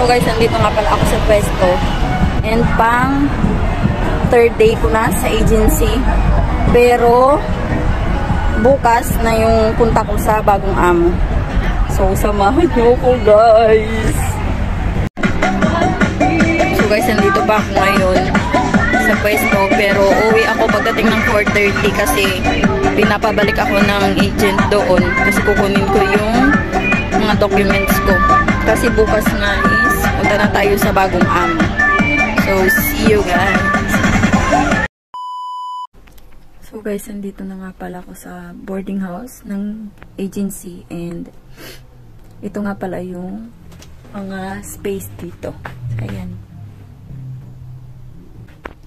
So guys, nandito nga pala ako sa pwesto. And pang third day ko na sa agency. Pero bukas na yung punta ko sa bagong amo. So samahan niyo ko guys. So guys, nandito pa ako ngayon sa pwesto. Pero uwi ako pagdating ng 4:30 kasi pinapabalik ako ng agent doon. Kasi kukunin ko yung mga documents ko. Kasi bukas nga is punta na tayo sa bagong amo. So, see you guys. So guys, nandito na nga pala ako sa boarding house ng agency. And ito nga pala yung mga space dito. Ayan.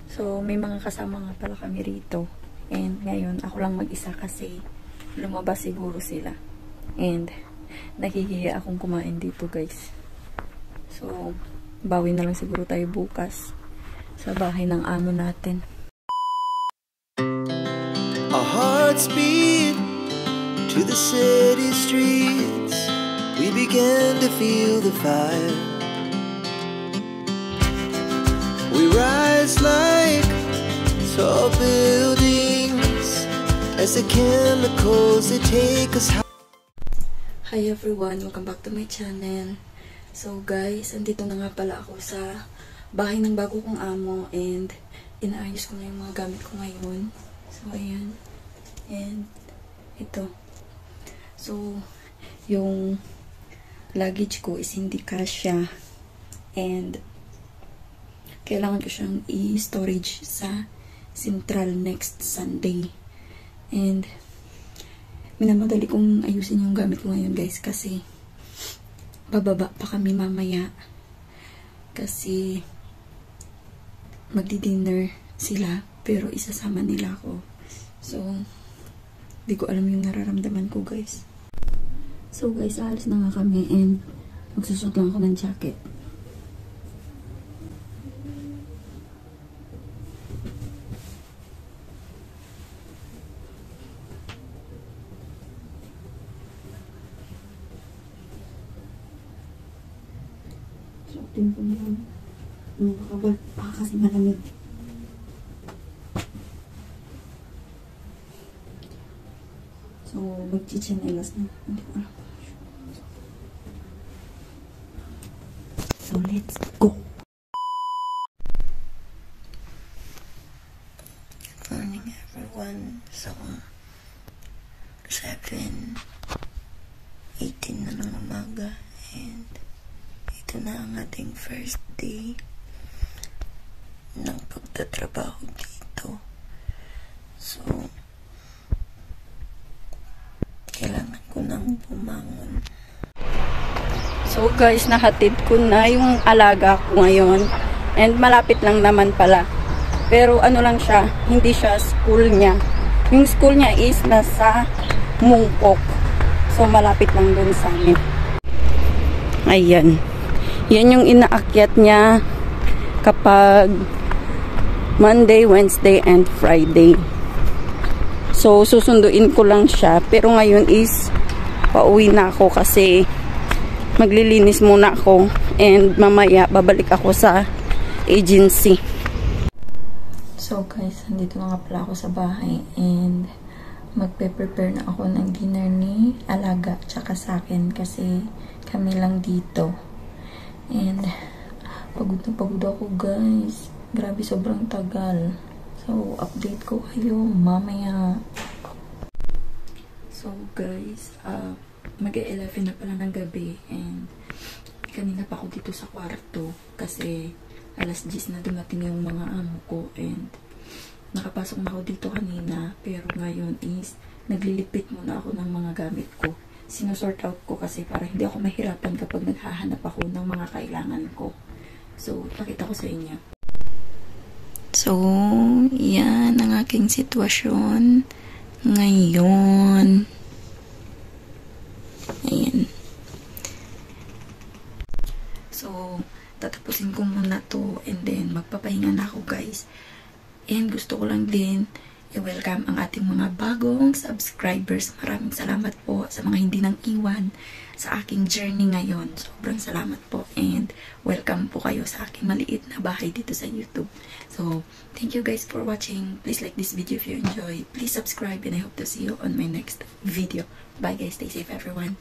So, may mga kasama nga pala kami rito. And ngayon, ako lang mag-isa kasi lumabas siguro sila. And nakikihiya akong kumain dito guys. So, bawi na lang siguro tayo bukas sa bahay ng amo natin. Our hearts beat to the city streets. We began to feel the fire. We rise like tall buildings as the chemicals they take us high. Hi everyone, welcome back to my channel. So guys, andito na nga pala ako sa bahay ng bago kong amo and inaayos ko na yung mga gamit ko ngayon. So ayan. And ito. So yung luggage ko is hindi kasya and kailangan ko siyang i-storage sa Central next Sunday. And minamadali kong ayusin yung gamit ko ngayon guys kasi bababa pa kami mamaya kasi magdi-dinner sila pero isasama nila ako. So di ko alam yung nararamdaman ko guys. So guys, aalis na nga kami and magsusot lang ako ng jacket. Suotin ko na lang. Baka kasi malamig. So, magchichinelas na. So, let's go! Good morning everyone. So, 7:18 na ng umaga and ito na ang ating first day ng pagtatrabaho dito. So, kailangan ko nang bumangon. So guys, nahatid ko na yung alaga ko ngayon. And malapit lang naman pala. Pero ano lang siya, hindi siya school niya. Yung school niya is nasa Mungkok. So malapit lang dun sa amin. Ayan. Yan yung inaakyat niya kapag Monday, Wednesday, and Friday. So, susunduin ko lang siya. Pero ngayon is pauwi na ako kasi maglilinis muna ako. And mamaya, babalik ako sa agency. So guys, nandito na nga pala ako sa bahay. And magpe-prepare na ako ng dinner ni Alaga tsaka sa akin kasi kami lang dito. And pagod na pagod ako guys. Grabe, sobrang tagal. So, update ko kayo mamaya. So guys, mag-11 na pala ng gabi. And kanina pa ako dito sa kwarto kasi alas 10 na dumating yung mga amo ko. And nakapasok na ako dito kanina. Pero ngayon is naglilipit muna ako ng mga gamit ko. Sinusort out ko kasi para hindi ako mahirapan kapag naghahanap ako ng mga kailangan ko. So, pakita ko sa inyo. So, yan ang aking sitwasyon ngayon. Ayan. So, ko muna to and then magpapahinga na ako guys. And gusto ko lang din i-welcome ang ating mga bagong subscribers. Maraming salamat po sa mga hindi nang iwan sa aking journey ngayon. Sobrang salamat po and welcome po kayo sa aking maliit na bahay dito sa YouTube. So, thank you guys for watching. Please like this video if you enjoy. Please subscribe and I hope to see you on my next video. Bye guys. Stay safe everyone.